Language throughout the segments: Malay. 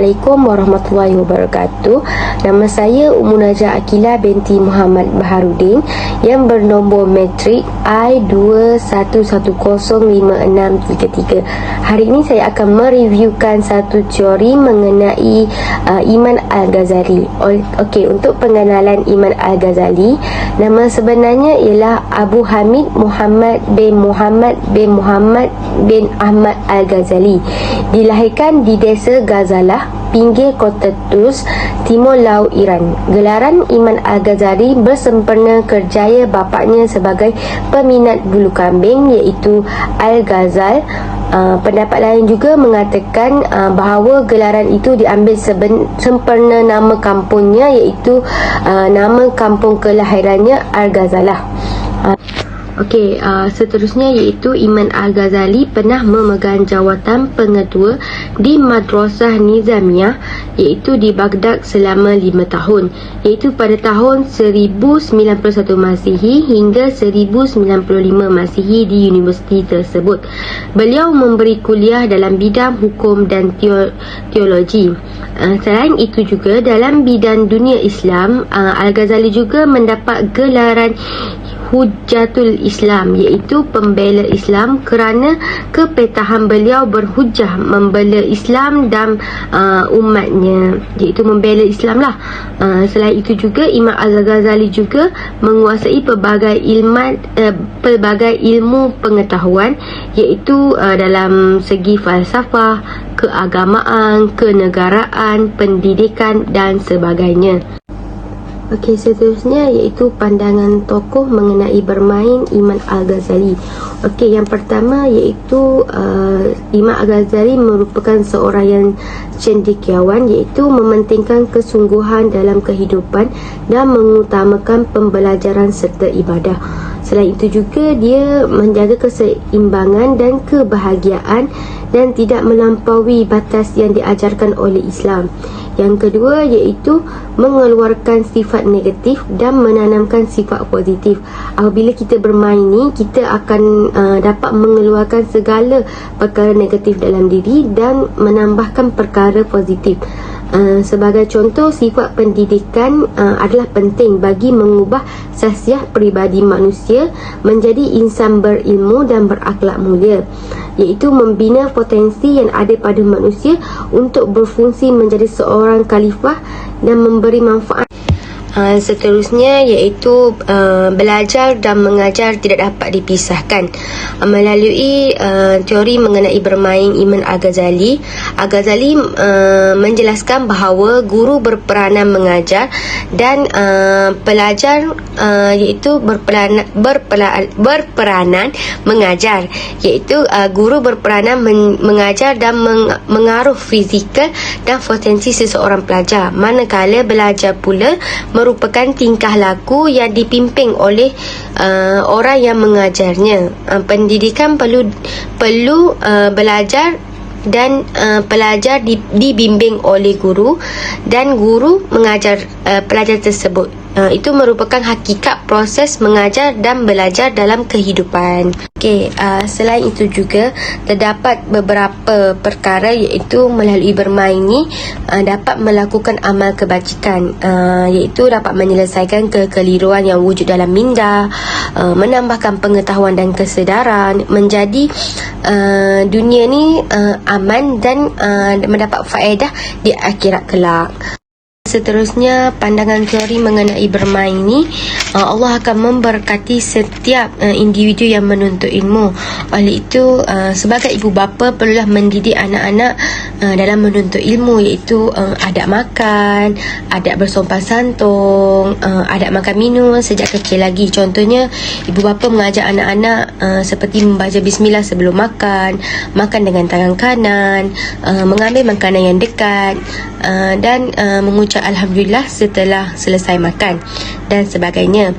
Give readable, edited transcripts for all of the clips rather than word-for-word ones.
Assalamualaikum warahmatullahi wabarakatuh. Nama saya Ummu Najah Akilah binti Muhammad Baharudin yang bernombor matrik I21105633. Hari ini saya akan mereviewkan satu teori mengenai Imam Al-Ghazali. Okey, untuk pengenalan Imam Al-Ghazali, nama sebenarnya ialah Abu Hamid Muhammad bin Muhammad bin Muhammad bin Ahmad Al-Ghazali. Dilahirkan di desa Ghazalah, pinggir kota Tus, timur laut Iran. Gelaran Imam Al-Ghazali bersempena kerjaya bapaknya sebagai peminat bulu kambing, iaitu Al-Ghazal. Pendapat lain juga mengatakan bahawa gelaran itu diambil sempena nama kampungnya, iaitu nama kampung kelahirannya Al-Ghazalah. Okey, seterusnya iaitu Imam Al-Ghazali pernah memegang jawatan pengetua di Madrasah Nizamiyah, iaitu di Baghdad selama 5 tahun, iaitu pada tahun 1091 Masihi hingga 1095 Masihi di universiti tersebut. Beliau memberi kuliah dalam bidang hukum dan teologi. Selain itu juga dalam bidang dunia Islam, Al-Ghazali juga mendapat gelaran Hujjatul Islam, iaitu pembela Islam, kerana kepetahan beliau berhujjah membela Islam dan umatnya, iaitu membela Islam lah. Selain itu juga Imam Al-Ghazali juga menguasai pelbagai ilmu pengetahuan, iaitu dalam segi falsafah, keagamaan, kenegaraan, pendidikan dan sebagainya. Okey, seterusnya iaitu pandangan tokoh mengenai bermain Imam Al-Ghazali. Okey, yang pertama iaitu Imam Al-Ghazali merupakan seorang yang cendekiawan, iaitu mementingkan kesungguhan dalam kehidupan dan mengutamakan pembelajaran serta ibadah. Selain itu juga dia menjaga keseimbangan dan kebahagiaan dan tidak melampaui batas yang diajarkan oleh Islam. Yang kedua iaitu mengeluarkan sifat negatif dan menanamkan sifat positif. Apabila kita bermain ni, kita akan dapat mengeluarkan segala perkara negatif dalam diri dan menambahkan perkara positif. Sebagai contoh, sifat pendidikan adalah penting bagi mengubah sahsiah peribadi manusia menjadi insan berilmu dan berakhlak mulia, iaitu membina potensi yang ada pada manusia untuk berfungsi menjadi seorang khalifah dan memberi manfaat. Seterusnya iaitu belajar dan mengajar tidak dapat dipisahkan. Melalui teori mengenai bermain Imam Al-Ghazali, Al-Ghazali menjelaskan bahawa guru berperanan mengajar dan pelajar iaitu berperanan mengajar, iaitu guru berperanan mengajar dan mengaruh fizikal dan potensi seseorang pelajar, manakala belajar pula merupakan tingkah laku yang dipimpin oleh orang yang mengajarnya. Pendidikan perlu belajar dan pelajar dibimbing oleh guru, dan guru mengajar pelajar tersebut. Itu merupakan hakikat proses mengajar dan belajar dalam kehidupan. Okey, selain itu juga terdapat beberapa perkara, iaitu melalui bermain ni dapat melakukan amal kebajikan, iaitu dapat menyelesaikan kekeliruan yang wujud dalam minda, menambahkan pengetahuan dan kesedaran, menjadi dunia ni aman dan mendapat faedah di akhirat kelak. Seterusnya, pandangan teori mengenai bermain ni, Allah akan memberkati setiap individu yang menuntut ilmu. Oleh itu, sebagai ibu bapa perlulah mendidik anak-anak dalam menuntut ilmu, iaitu adab makan, adab bersopan santun, adab makan minum sejak kecil lagi. Contohnya, ibu bapa mengajar anak-anak seperti membaca bismillah sebelum makan, makan dengan tangan kanan, mengambil makanan yang dekat, dan mengucap alhamdulillah setelah selesai makan dan sebagainya.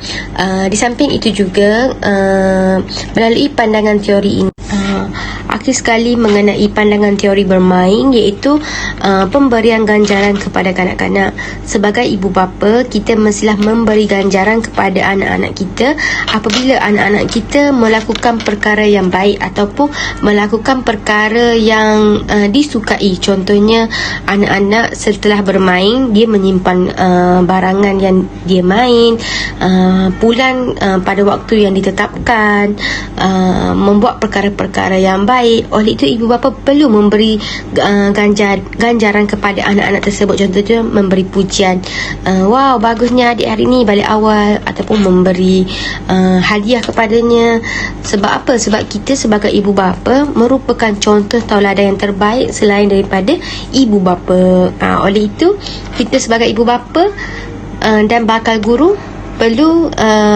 Di samping itu juga melalui pandangan teori ini, Akhir sekali mengenai pandangan teori bermain, iaitu pemberian ganjaran kepada kanak-kanak. Sebagai ibu bapa, kita mestilah memberi ganjaran kepada anak-anak kita apabila anak-anak kita melakukan perkara yang baik ataupun melakukan perkara yang disukai. Contohnya, anak-anak setelah bermain, dia menyimpan barangan yang dia main, pulang pada waktu yang ditetapkan, membuat perkara-perkara yang baik. Oleh itu, ibu bapa perlu memberi ganjaran kepada anak-anak tersebut. Contohnya memberi pujian, wow, bagusnya adik hari ni balik awal, ataupun memberi hadiah kepadanya. Sebab apa? Sebab kita sebagai ibu bapa merupakan contoh tauladan yang terbaik selain daripada ibu bapa. Oleh itu, kita sebagai ibu bapa dan bakal guru perlu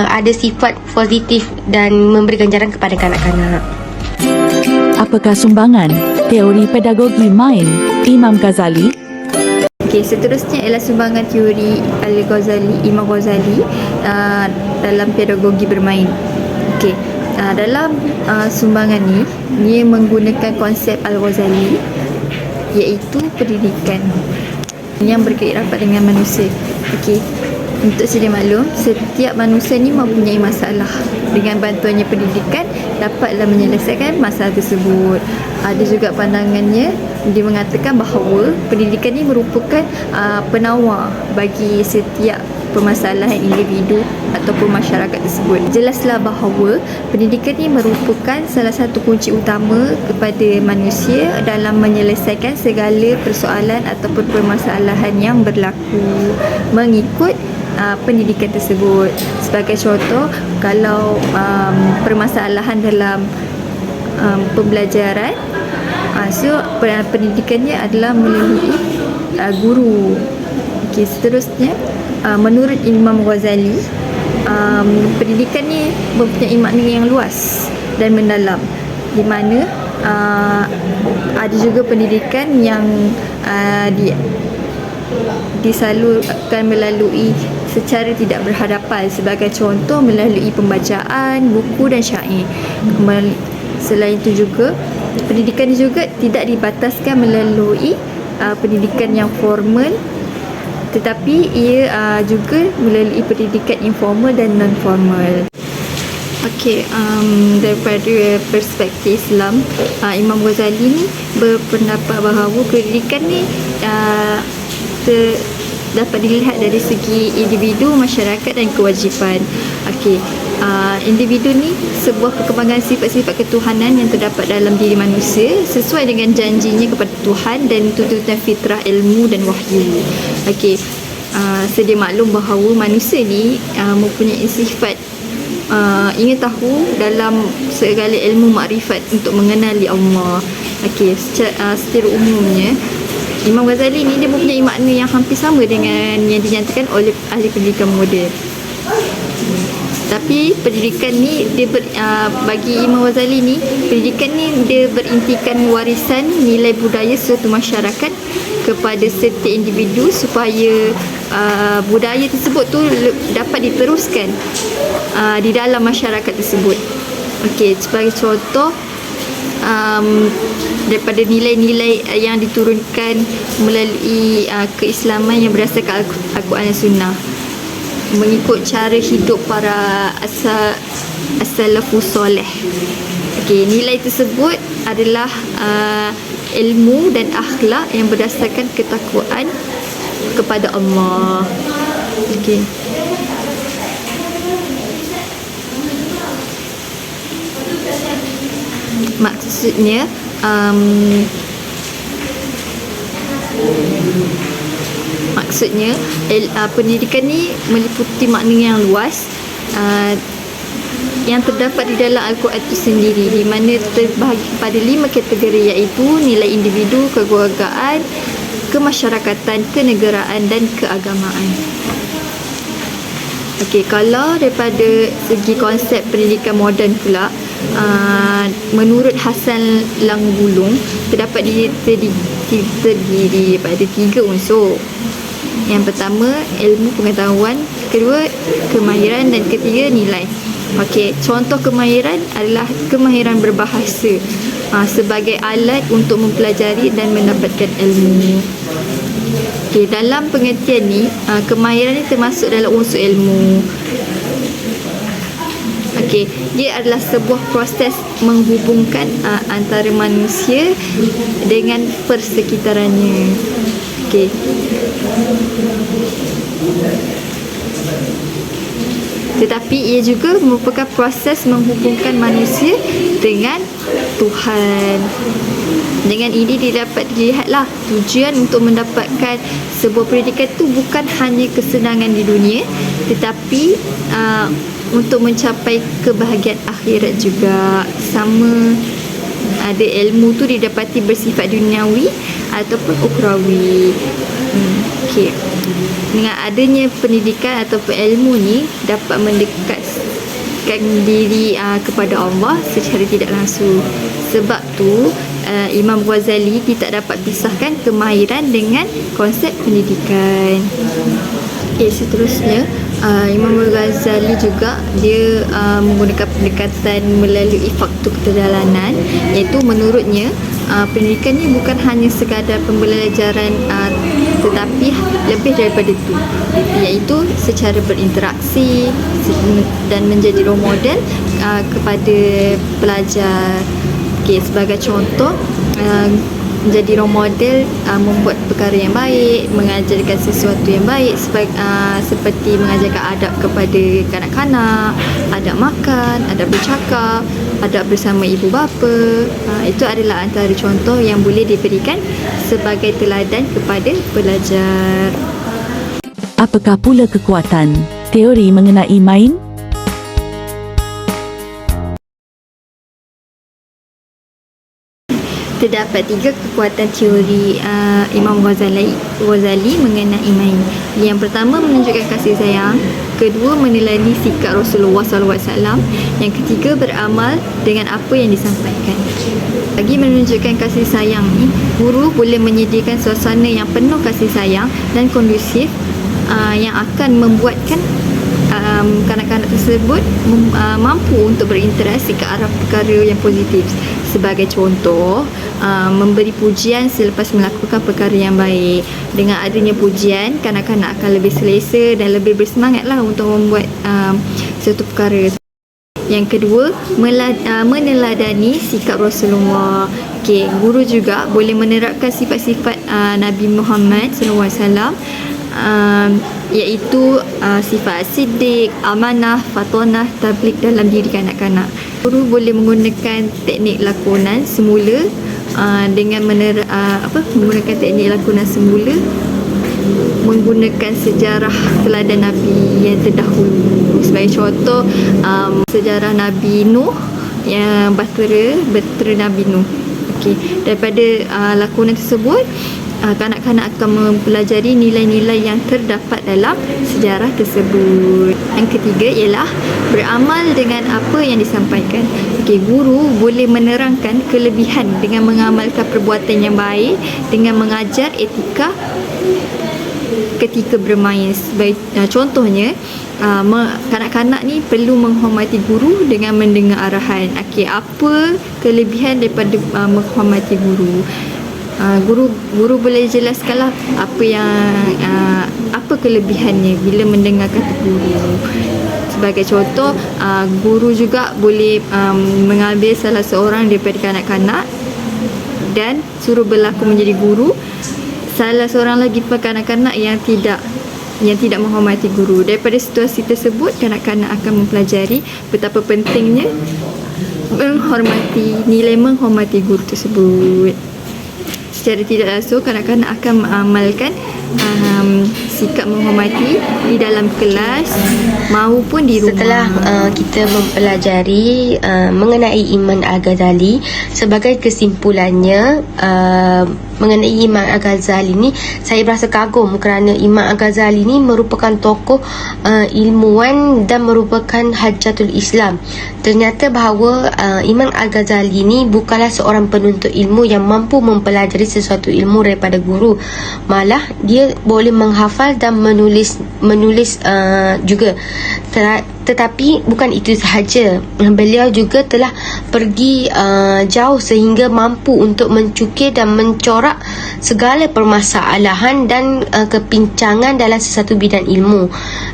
ada sifat positif dan memberi ganjaran kepada kanak-kanak. Apakah sumbangan teori pedagogi main Imam Ghazali? Okey, seterusnya ialah sumbangan teori Al-Ghazali, Imam Ghazali dalam pedagogi bermain. Okey, dalam sumbangan ni, dia menggunakan konsep Al-Ghazali, iaitu pendidikan yang berkait rapat dengan manusia. Okey, untuk sedia maklum, setiap manusia ni mempunyai masalah. Dengan bantuannya pendidikan, dapatlah menyelesaikan masalah tersebut. Ada juga pandangannya, dia mengatakan bahawa pendidikan ni merupakan penawar bagi setiap permasalahan individu ataupun masyarakat tersebut. Jelaslah bahawa pendidikan ni merupakan salah satu kunci utama kepada manusia dalam menyelesaikan segala persoalan ataupun permasalahan yang berlaku mengikut pendidikan tersebut. Sebagai contoh, kalau permasalahan dalam pembelajaran, so pendidikannya adalah melalui guru. Okey, seterusnya, menurut Imam Ghazali, pendidikan ni mempunyai makna yang luas dan mendalam, di mana ada juga pendidikan yang disalurkan melalui secara tidak berhadapan, sebagai contoh melalui pembacaan buku dan syair. Selain itu juga, pendidikan juga tidak dibataskan melalui pendidikan yang formal, tetapi ia juga melalui pendidikan informal dan non-formal. Okey, daripada perspektif Islam, Imam Ghazali ni berpendapat bahawa pendidikan ni dapat dilihat dari segi individu, masyarakat dan kewajipan. Okey, individu ni sebuah perkembangan sifat-sifat ketuhanan yang terdapat dalam diri manusia sesuai dengan janjinya kepada Tuhan dan tuntutan fitrah ilmu dan wahyu. Okey, sedia maklum bahawa manusia ni mempunyai sifat ingin tahu dalam segala ilmu makrifat untuk mengenali Allah. Okey, secara umumnya Imam Ghazali ni dia mempunyai makna yang hampir sama dengan yang dinyatakan oleh ahli pendidikan moden. Tapi pendidikan ni dia bagi Imam Ghazali ni, pendidikan ni dia berintikan warisan nilai budaya suatu masyarakat kepada setiap individu supaya budaya tersebut tu dapat diteruskan di dalam masyarakat tersebut. Okey, sebagai contoh, daripada nilai-nilai yang diturunkan melalui keislaman yang berdasarkan Al-Quran dan Sunnah, mengikut cara hidup para as-salafus soleh. Okey, nilai tersebut adalah ilmu dan akhlak yang berdasarkan ketakwaan kepada Allah. Okey. Maksudnya pendidikan ni meliputi makna yang luas yang terdapat di dalam Al-Quran itu sendiri, di mana terbahagi pada 5 kategori, iaitu nilai individu, kekeluargaan, kemasyarakatan, kenegaraan dan keagamaan. Okey, kalau daripada segi konsep pendidikan moden pula, menurut Hasan Langbulung, terdapat terdiri daripada 3 unsur. Yang pertama, ilmu pengetahuan, kedua, kemahiran dan ketiga, nilai. Okey, contoh kemahiran adalah kemahiran berbahasa. sebagai alat untuk mempelajari dan mendapatkan ilmu. Okay, dalam pengertian ni, kemahiran ni termasuk dalam unsur ilmu. Okay, dia adalah sebuah proses menghubungkan antara manusia dengan persekitarannya. Okay. Tetapi ia juga merupakan proses menghubungkan manusia dengan Tuhan. Dengan ini dapat dilihatlah tujuan untuk mendapatkan sebuah pendidikan itu bukan hanya kesenangan di dunia, tetapi untuk mencapai kebahagiaan akhirat juga. Sama ada ilmu tu didapati bersifat duniawi ataupun ukhrawi. Okey. Dengan adanya pendidikan ataupun ilmu ni dapat mendekatkan diri kepada Allah secara tidak langsung. Sebab tu Imam Ghazali tidak dapat pisahkan kemahiran dengan konsep pendidikan. Okay, seterusnya Imam Ghazali juga dia menggunakan pendekatan melalui faktor ketidakjalanan, iaitu menurutnya pendidikan ni bukan hanya sekadar pembelajaran tetapi lebih daripada itu, iaitu secara berinteraksi dan menjadi role model kepada pelajar. Okay, sebagai contoh, menjadi role model membuat perkara yang baik, mengajarkan sesuatu yang baik seperti mengajarkan adab kepada kanak-kanak, adab makan, adab bercakap, adab bersama ibu bapa. Itu adalah antara contoh yang boleh diberikan sebagai teladan kepada pelajar. Apakah pula kekuatan teori mengenai main? Terdapat 3 kekuatan teori Imam Ghazali mengenai main. Yang pertama, menunjukkan kasih sayang. Kedua, menelani sikap Rasulullah SAW. Yang ketiga, beramal dengan apa yang disampaikan. Bagi menunjukkan kasih sayang ni, guru boleh menyediakan suasana yang penuh kasih sayang dan kondusif yang akan membuatkan kanak-kanak tersebut mampu untuk berinteraksi ke arah perkara yang positif. Sebagai contoh, memberi pujian selepas melakukan perkara yang baik. Dengan adanya pujian, kanak-kanak akan lebih selesa dan lebih bersemangatlah untuk membuat suatu perkara. Yang kedua, meneladani sikap Rasulullah. Okay, guru juga boleh menerapkan sifat-sifat Nabi Muhammad SAW, iaitu sifat siddiq, amanah, fatonah, tabligh dalam diri kanak-kanak. Guru boleh menggunakan teknik lakonan semula dengan menggunakan teknik lakonan semula, menggunakan sejarah teladan Nabi yang terdahulu. Sebagai contoh, sejarah Nabi Nuh, yang bahtera Nabi Nuh. Okey, daripada lakonan tersebut, kanak-kanak akan mempelajari nilai-nilai yang terdapat dalam sejarah tersebut. Yang ketiga ialah beramal dengan apa yang disampaikan. Okey, guru boleh menerangkan kelebihan dengan mengamalkan perbuatan yang baik dengan mengajar etika ketika bermain. Contohnya, kanak-kanak ni perlu menghormati guru dengan mendengar arahan. Okey, apa kelebihan daripada menghormati guru? Guru boleh jelaskanlah apa kelebihannya bila mendengar kata guru. Sebagai contoh, guru juga boleh mengambil salah seorang daripada kanak-kanak dan suruh berlaku menjadi guru. Salah seorang lagi kanak-kanak yang tidak menghormati guru. Daripada situasi tersebut, kanak-kanak akan mempelajari betapa pentingnya nilai menghormati guru tersebut. Secara tidak langsung, kanak-kanak akan mengamalkan sikap menghormati di dalam kelas maupun di rumah. Setelah kita mempelajari mengenai Imam Al-Ghazali, sebagai kesimpulannya mengenai Imam Al-Ghazali ni, saya berasa kagum kerana Imam Al-Ghazali ni merupakan tokoh ilmuwan dan merupakan hajatul Islam. Ternyata bahawa Imam Al-Ghazali ni bukanlah seorang penuntut ilmu yang mampu mempelajari sesuatu ilmu daripada guru, malah dia boleh menghafal dan menulis juga. Tetapi bukan itu sahaja, beliau juga telah pergi jauh sehingga mampu untuk mencukir dan mencorak segala permasalahan dan kepincangan dalam sesuatu bidang ilmu.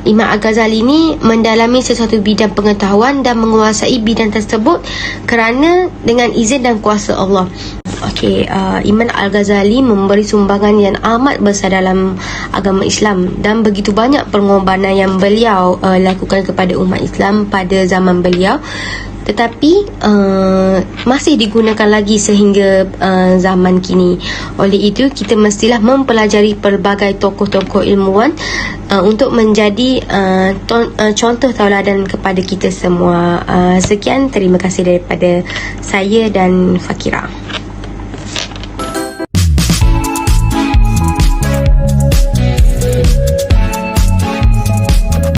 Imam Al-Ghazali ini mendalami sesuatu bidang pengetahuan dan menguasai bidang tersebut kerana dengan izin dan kuasa Allah. Imam Al-Ghazali memberi sumbangan yang amat besar dalam agama Islam dan begitu banyak pengorbanan yang beliau lakukan kepada umat Islam pada zaman beliau, tetapi masih digunakan lagi sehingga zaman kini. Oleh itu, kita mestilah mempelajari pelbagai tokoh-tokoh ilmuwan untuk menjadi contoh tauladan kepada kita semua. Sekian, terima kasih daripada saya dan Fakira.